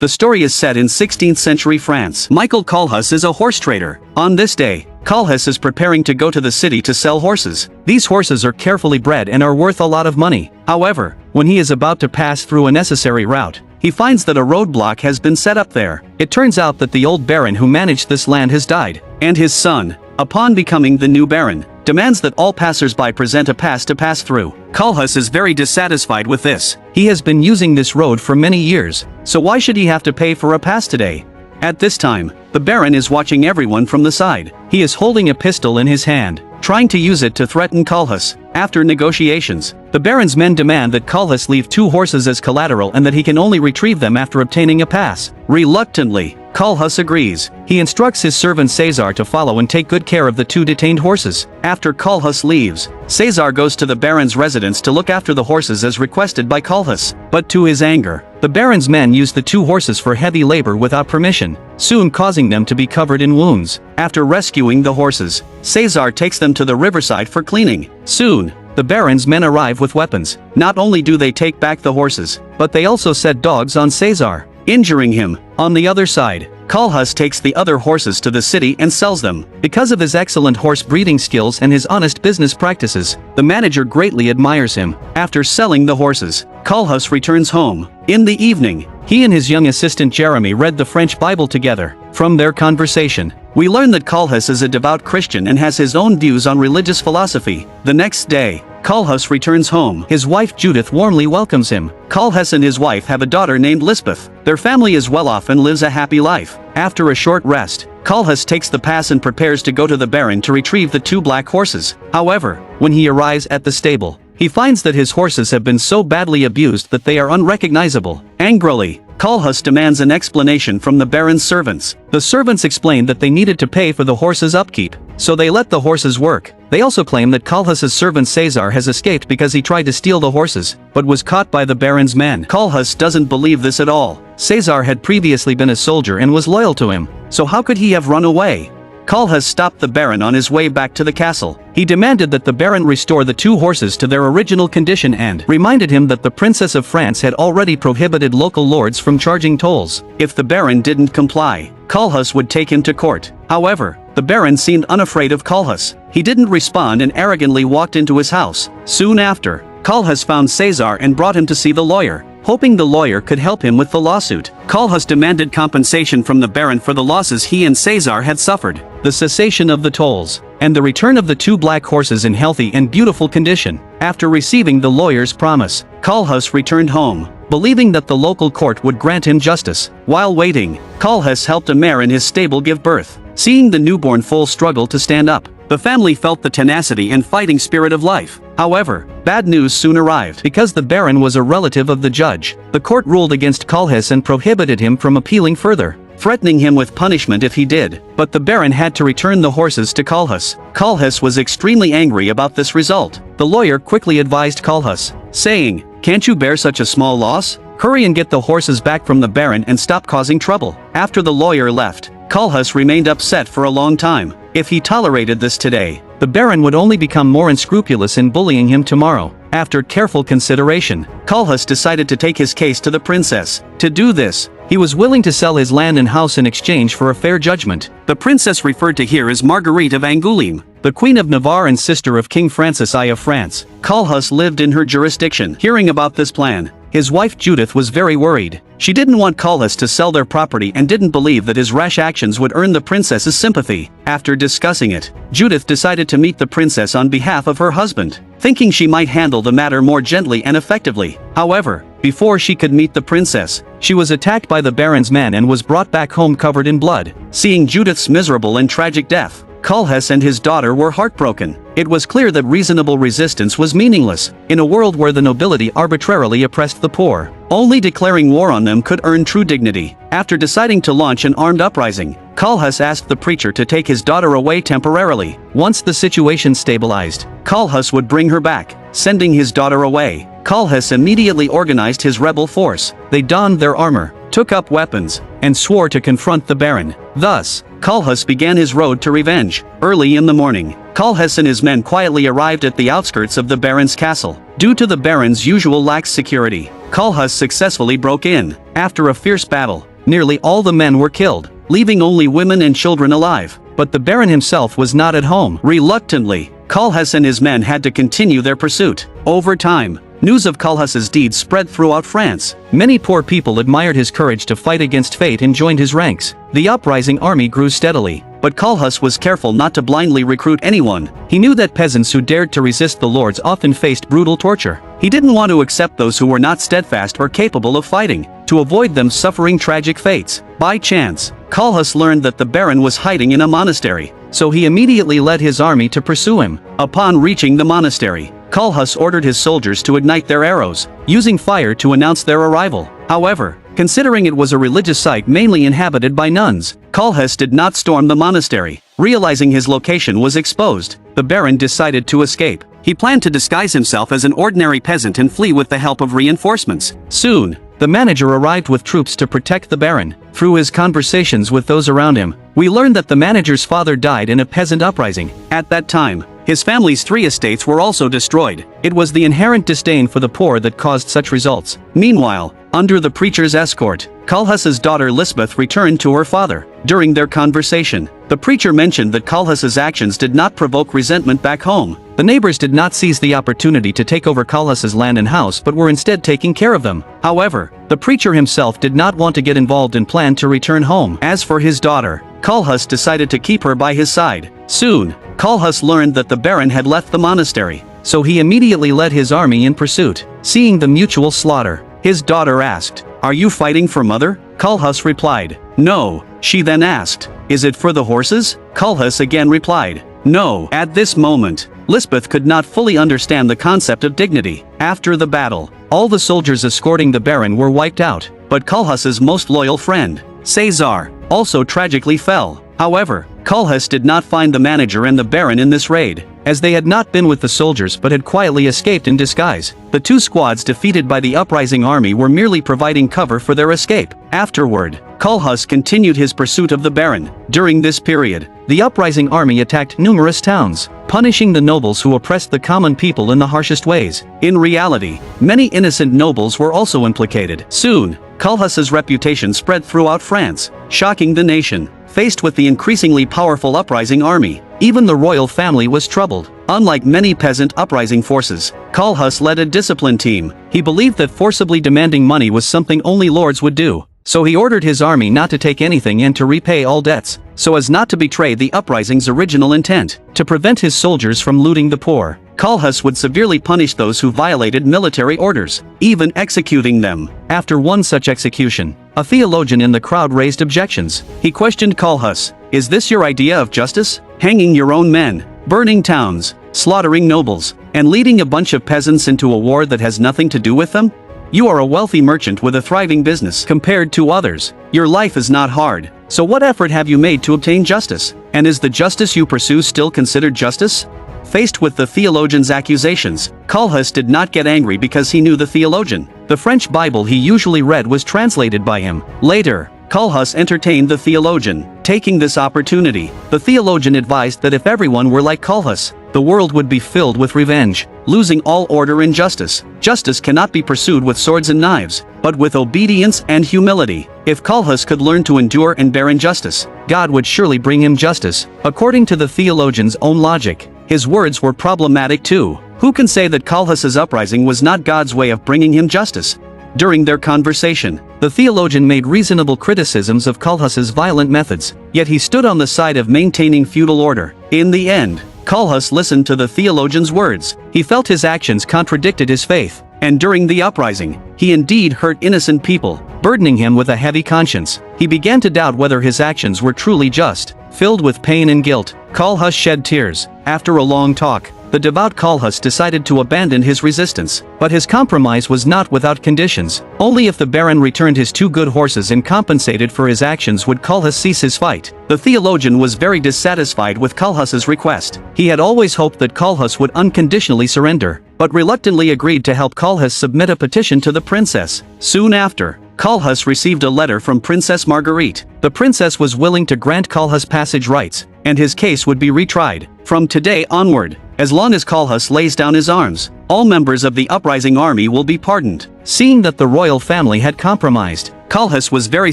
The story is set in 16th century France. Michael Kohlhaas is a horse trader. On this day, Kohlhaas is preparing to go to the city to sell horses. These horses are carefully bred and are worth a lot of money. However, when he is about to pass through a necessary route, he finds that a roadblock has been set up there. It turns out that the old baron who managed this land has died, and his son, upon becoming the new baron, demands that all passers-by present a pass to pass through. Kohlhaas is very dissatisfied with this. He has been using this road for many years, so why should he have to pay for a pass today? At this time, the baron is watching everyone from the side. He is holding a pistol in his hand, trying to use it to threaten Kohlhaas. After negotiations, the baron's men demand that Kohlhaas leave 2 horses as collateral and that he can only retrieve them after obtaining a pass. Reluctantly, Kohlhaas agrees. He instructs his servant Cesar to follow and take good care of the 2 detained horses. After Kohlhaas leaves, Cesar goes to the baron's residence to look after the horses as requested by Kohlhaas. But to his anger, the baron's men use the 2 horses for heavy labor without permission, soon causing them to be covered in wounds. After rescuing the horses, Cesar takes them to the riverside for cleaning. Soon, the baron's men arrive with weapons. Not only do they take back the horses, but they also set dogs on Cesar, injuring him. On the other side, Kohlhaas takes the other horses to the city and sells them. Because of his excellent horse breeding skills and his honest business practices, the manager greatly admires him. After selling the horses, Kohlhaas returns home. In the evening, he and his young assistant Jeremy read the French Bible together. From their conversation, we learn that Kohlhaas is a devout Christian and has his own views on religious philosophy. The next day, Kohlhaas returns home. His wife Judith warmly welcomes him. Kohlhaas and his wife have a daughter named Lisbeth. Their family is well off and lives a happy life. After a short rest, Kohlhaas takes the pass and prepares to go to the baron to retrieve the 2 black horses. However, when he arrives at the stable, he finds that his horses have been so badly abused that they are unrecognizable. Angrily, Kohlhaas demands an explanation from the baron's servants. The servants explain that they needed to pay for the horses' upkeep, so they let the horses work. They also claim that Kohlhaas's servant Cesar has escaped because he tried to steal the horses, but was caught by the baron's men. Kohlhaas doesn't believe this at all. Cesar had previously been a soldier and was loyal to him, so how could he have run away? Kohlhaas stopped the baron on his way back to the castle. He demanded that the baron restore the 2 horses to their original condition and reminded him that the Princess of France had already prohibited local lords from charging tolls. If the baron didn't comply, Kohlhaas would take him to court. However, the baron seemed unafraid of Kohlhaas. He didn't respond and arrogantly walked into his house. Soon after, Kohlhaas found Cesar and brought him to see the lawyer, hoping the lawyer could help him with the lawsuit. Kohlhaas demanded compensation from the baron for the losses he and Cesar had suffered, the cessation of the tolls, and the return of the 2 black horses in healthy and beautiful condition. After receiving the lawyer's promise, Kohlhaas returned home, believing that the local court would grant him justice. While waiting, Kohlhaas helped a mare in his stable give birth. Seeing the newborn foal struggle to stand up, the family felt the tenacity and fighting spirit of life. However, bad news soon arrived. Because the baron was a relative of the judge, the court ruled against Kohlhaas and prohibited him from appealing further, threatening him with punishment if he did. But the baron had to return the horses to Kohlhaas. Kohlhaas was extremely angry about this result. The lawyer quickly advised Kohlhaas, saying, "Can't you bear such a small loss? Hurry and get the horses back from the baron and stop causing trouble." After the lawyer left, Kohlhaas remained upset for a long time. If he tolerated this today, the baron would only become more unscrupulous in bullying him tomorrow. After careful consideration, Kohlhaas decided to take his case to the princess. To do this, he was willing to sell his land and house in exchange for a fair judgment. The princess referred to here is Marguerite of Angoulême, the Queen of Navarre and sister of King Francis I of France. Kohlhaas lived in her jurisdiction. Hearing about this plan, his wife Judith was very worried. She didn't want Kohlhaas to sell their property and didn't believe that his rash actions would earn the princess's sympathy. After discussing it, Judith decided to meet the princess on behalf of her husband, thinking she might handle the matter more gently and effectively. However, before she could meet the princess, she was attacked by the baron's men and was brought back home covered in blood. Seeing Judith's miserable and tragic death, Kohlhaas and his daughter were heartbroken. It was clear that reasonable resistance was meaningless, in a world where the nobility arbitrarily oppressed the poor. Only declaring war on them could earn true dignity. After deciding to launch an armed uprising, Kohlhaas asked the preacher to take his daughter away temporarily. Once the situation stabilized, Kohlhaas would bring her back. Sending his daughter away, Kohlhaas immediately organized his rebel force. They donned their armor, took up weapons, and swore to confront the baron. Thus, Kohlhaas began his road to revenge. Early in the morning, Kohlhaas and his men quietly arrived at the outskirts of the baron's castle. Due to the baron's usual lax security, Kohlhaas successfully broke in. After a fierce battle, Nearly all the men were killed, leaving only women and children alive. But the Baron himself was not at home. Reluctantly, Kohlhaas and his men had to continue their pursuit. Over time, news of Kohlhaas's deeds spread throughout France. Many poor people admired his courage to fight against fate and joined his ranks. The uprising army grew steadily, but Kohlhaas was careful not to blindly recruit anyone. He knew that peasants who dared to resist the lords often faced brutal torture. He didn't want to accept those who were not steadfast or capable of fighting, to avoid them suffering tragic fates. By chance, Kohlhaas learned that the Baron was hiding in a monastery, so he immediately led his army to pursue him. Upon reaching the monastery, Kohlhaas ordered his soldiers to ignite their arrows, using fire to announce their arrival. However, considering it was a religious site mainly inhabited by nuns, Kohlhaas did not storm the monastery. Realizing his location was exposed, the Baron decided to escape. He planned to disguise himself as an ordinary peasant and flee with the help of reinforcements. Soon, the manager arrived with troops to protect the Baron. Through his conversations with those around him, we learned that the manager's father died in a peasant uprising. At that time, his family's 3 estates were also destroyed. It was the inherent disdain for the poor that caused such results. Meanwhile, under the preacher's escort, Kohlhaas's daughter Lisbeth returned to her father. During their conversation, the preacher mentioned that Kohlhaas's actions did not provoke resentment back home. The neighbors did not seize the opportunity to take over Kohlhaas's land and house but were instead taking care of them. However, the preacher himself did not want to get involved and planned to return home. As for his daughter, Kohlhaas decided to keep her by his side. Soon, Kohlhaas learned that the Baron had left the monastery, so he immediately led his army in pursuit. Seeing the mutual slaughter, his daughter asked, "Are you fighting for mother?" Kohlhaas replied, "No." She then asked, "Is it for the horses?" Kohlhaas again replied, "No." At this moment, Lisbeth could not fully understand the concept of dignity. After the battle, all the soldiers escorting the Baron were wiped out, but Kohlhaas's most loyal friend, Cesar, also tragically fell. However, Kohlhaas did not find the manager and the Baron in this raid, as they had not been with the soldiers but had quietly escaped in disguise. The 2 squads defeated by the uprising army were merely providing cover for their escape. Afterward, Kohlhaas continued his pursuit of the Baron. During this period, the uprising army attacked numerous towns, punishing the nobles who oppressed the common people in the harshest ways. In reality, many innocent nobles were also implicated. Soon, Kohlhaas's reputation spread throughout France, shocking the nation. Faced with the increasingly powerful uprising army, even the royal family was troubled. Unlike many peasant uprising forces, Kohlhaas led a disciplined team. He believed that forcibly demanding money was something only lords would do, so he ordered his army not to take anything and to repay all debts, so as not to betray the uprising's original intent. To prevent his soldiers from looting the poor, Kohlhaas would severely punish those who violated military orders, even executing them. After one such execution, a theologian in the crowd raised objections. He questioned Kohlhaas, "Is this your idea of justice? Hanging your own men, burning towns, slaughtering nobles, and leading a bunch of peasants into a war that has nothing to do with them? You are a wealthy merchant with a thriving business compared to others. Your life is not hard, so what effort have you made to obtain justice? And is the justice you pursue still considered justice?" Faced with the theologian's accusations, Kohlhaas did not get angry because he knew the theologian. The French Bible he usually read was translated by him. Later, Kohlhaas entertained the theologian. Taking this opportunity, the theologian advised that if everyone were like Kohlhaas, the world would be filled with revenge, losing all order and justice. Justice cannot be pursued with swords and knives, but with obedience and humility. If Kohlhaas could learn to endure and bear injustice, God would surely bring him justice. According to the theologian's own logic, his words were problematic too. Who can say that Kohlhaas's uprising was not God's way of bringing him justice? During their conversation, the theologian made reasonable criticisms of Kohlhaas's violent methods, yet he stood on the side of maintaining feudal order. In the end, Kohlhaas listened to the theologian's words. He felt his actions contradicted his faith, and during the uprising, he indeed hurt innocent people, burdening him with a heavy conscience. He began to doubt whether his actions were truly just. Filled with pain and guilt, Kohlhaas shed tears. After a long talk, the devout Kohlhaas decided to abandon his resistance, but his compromise was not without conditions. Only if the Baron returned his 2 good horses and compensated for his actions would Kohlhaas cease his fight. The theologian was very dissatisfied with Kohlhaas's request. He had always hoped that Kohlhaas would unconditionally surrender, but reluctantly agreed to help Kohlhaas submit a petition to the princess. Soon after, Kohlhaas received a letter from Princess Marguerite. The princess was willing to grant Kohlhaas passage rights, and his case would be retried. From today onward, as long as Kohlhaas lays down his arms, all members of the uprising army will be pardoned. Seeing that the royal family had compromised, Kohlhaas was very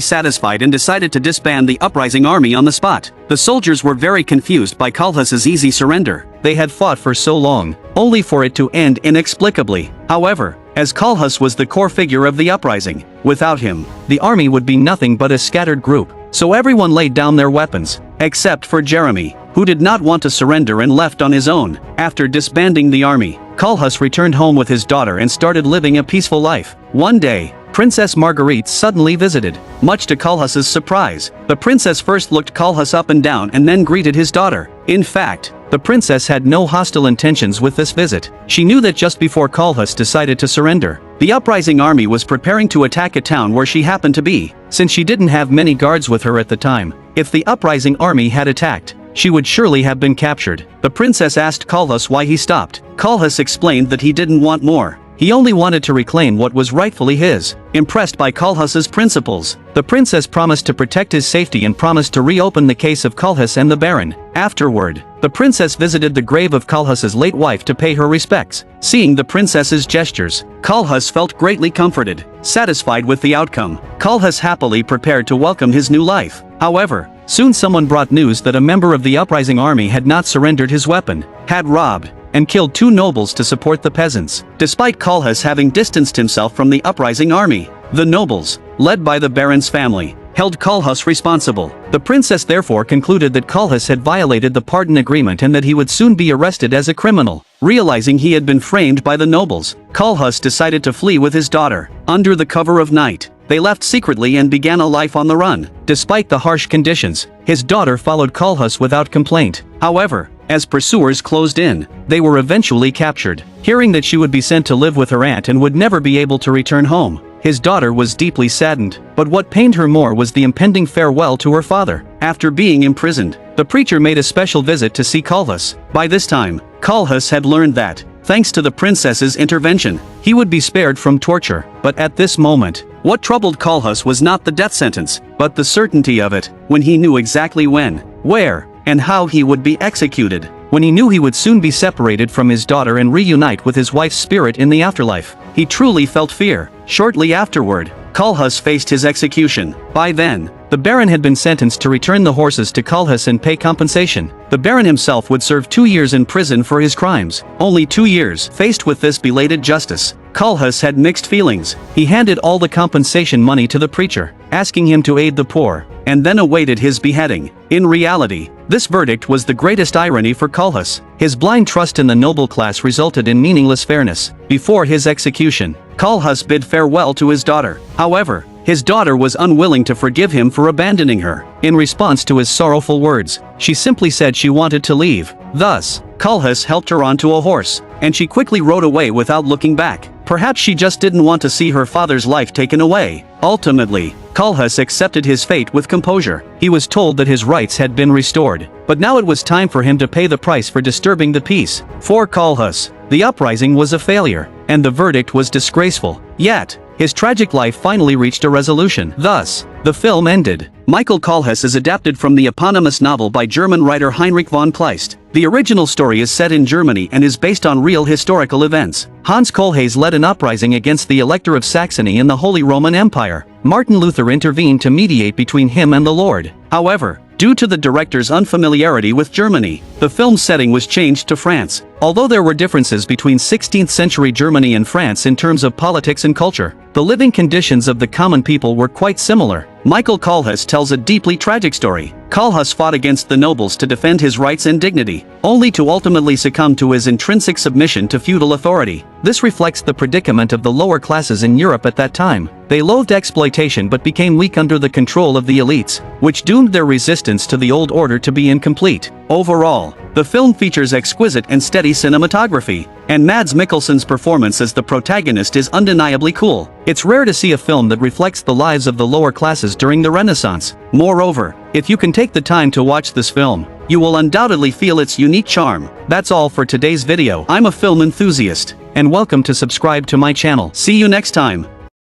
satisfied and decided to disband the uprising army on the spot. The soldiers were very confused by Kohlhaas's easy surrender. They had fought for so long, only for it to end inexplicably. However, as Kohlhaas was the core figure of the uprising, without him, the army would be nothing but a scattered group. So everyone laid down their weapons, except for Jeremy, who did not want to surrender and left on his own. After disbanding the army, Kohlhaas returned home with his daughter and started living a peaceful life. One day, Princess Marguerite suddenly visited. Much to Kohlhaas's surprise, the princess first looked Kohlhaas up and down and then greeted his daughter. In fact, the princess had no hostile intentions with this visit. She knew that just before Kohlhaas decided to surrender, the uprising army was preparing to attack a town where she happened to be. Since she didn't have many guards with her at the time, if the uprising army had attacked, she would surely have been captured. The princess asked Kohlhaas why he stopped. Kohlhaas explained that he didn't want more. He only wanted to reclaim what was rightfully his. Impressed by Kohlhaas's principles, the princess promised to protect his safety and promised to reopen the case of Kohlhaas and the Baron. Afterward, the princess visited the grave of Kohlhaas's late wife to pay her respects. Seeing the princess's gestures, Kohlhaas felt greatly comforted. Satisfied with the outcome, Kohlhaas happily prepared to welcome his new life. However, soon someone brought news that a member of the uprising army had not surrendered his weapon, had robbed and killed 2 nobles to support the peasants. Despite Kohlhaas having distanced himself from the uprising army, the nobles, led by the Baron's family, held Kohlhaas responsible. The princess therefore concluded that Kohlhaas had violated the pardon agreement and that he would soon be arrested as a criminal. Realizing he had been framed by the nobles, Kohlhaas decided to flee with his daughter. Under the cover of night, they left secretly and began a life on the run. Despite the harsh conditions, his daughter followed Kohlhaas without complaint. However, as pursuers closed in, they were eventually captured. Hearing that she would be sent to live with her aunt and would never be able to return home, his daughter was deeply saddened. But what pained her more was the impending farewell to her father. After being imprisoned, the preacher made a special visit to see Kohlhaas. By this time, Kohlhaas had learned that, thanks to the princess's intervention, he would be spared from torture. But at this moment, what troubled Kohlhaas was not the death sentence, but the certainty of it, when he knew exactly when, where, and how he would be executed. When he knew he would soon be separated from his daughter and reunite with his wife's spirit in the afterlife, he truly felt fear. Shortly afterward, Kohlhaas faced his execution. By then, the Baron had been sentenced to return the horses to Kohlhaas and pay compensation. The Baron himself would serve 2 years in prison for his crimes. Only 2 years. Faced with this belated justice, Kohlhaas had mixed feelings. He handed all the compensation money to the preacher, asking him to aid the poor, and then awaited his beheading. In reality, this verdict was the greatest irony for Kohlhaas. His blind trust in the noble class resulted in meaningless fairness. Before his execution, Kohlhaas bid farewell to his daughter. However, his daughter was unwilling to forgive him for abandoning her. In response to his sorrowful words, she simply said she wanted to leave. Thus, Kohlhaas helped her onto a horse, and she quickly rode away without looking back. Perhaps she just didn't want to see her father's life taken away. Ultimately, Kohlhaas accepted his fate with composure. He was told that his rights had been restored, but now it was time for him to pay the price for disturbing the peace. For Kohlhaas, the uprising was a failure, and the verdict was disgraceful. Yet, his tragic life finally reached a resolution. Thus, the film ended. Michael Kohlhaas is adapted from the eponymous novel by German writer Heinrich von Kleist. The original story is set in Germany and is based on real historical events. Hans Kohlhaas led an uprising against the Elector of Saxony in the Holy Roman Empire. Martin Luther intervened to mediate between him and the Lord. However, due to the director's unfamiliarity with Germany, the film's setting was changed to France. Although there were differences between 16th century Germany and France in terms of politics and culture, the living conditions of the common people were quite similar. Michael Kohlhaas tells a deeply tragic story. Kohlhaas fought against the nobles to defend his rights and dignity, only to ultimately succumb to his intrinsic submission to feudal authority. This reflects the predicament of the lower classes in Europe at that time. They loathed exploitation but became weak under the control of the elites, which doomed their resistance to the old order to be incomplete. Overall, the film features exquisite and steady cinematography, and Mads Mikkelsen's performance as the protagonist is undeniably cool. It's rare to see a film that reflects the lives of the lower classes during the Renaissance. Moreover, if you can take the time to watch this film, you will undoubtedly feel its unique charm. That's all for today's video. I'm a film enthusiast, and welcome to subscribe to my channel. See you next time.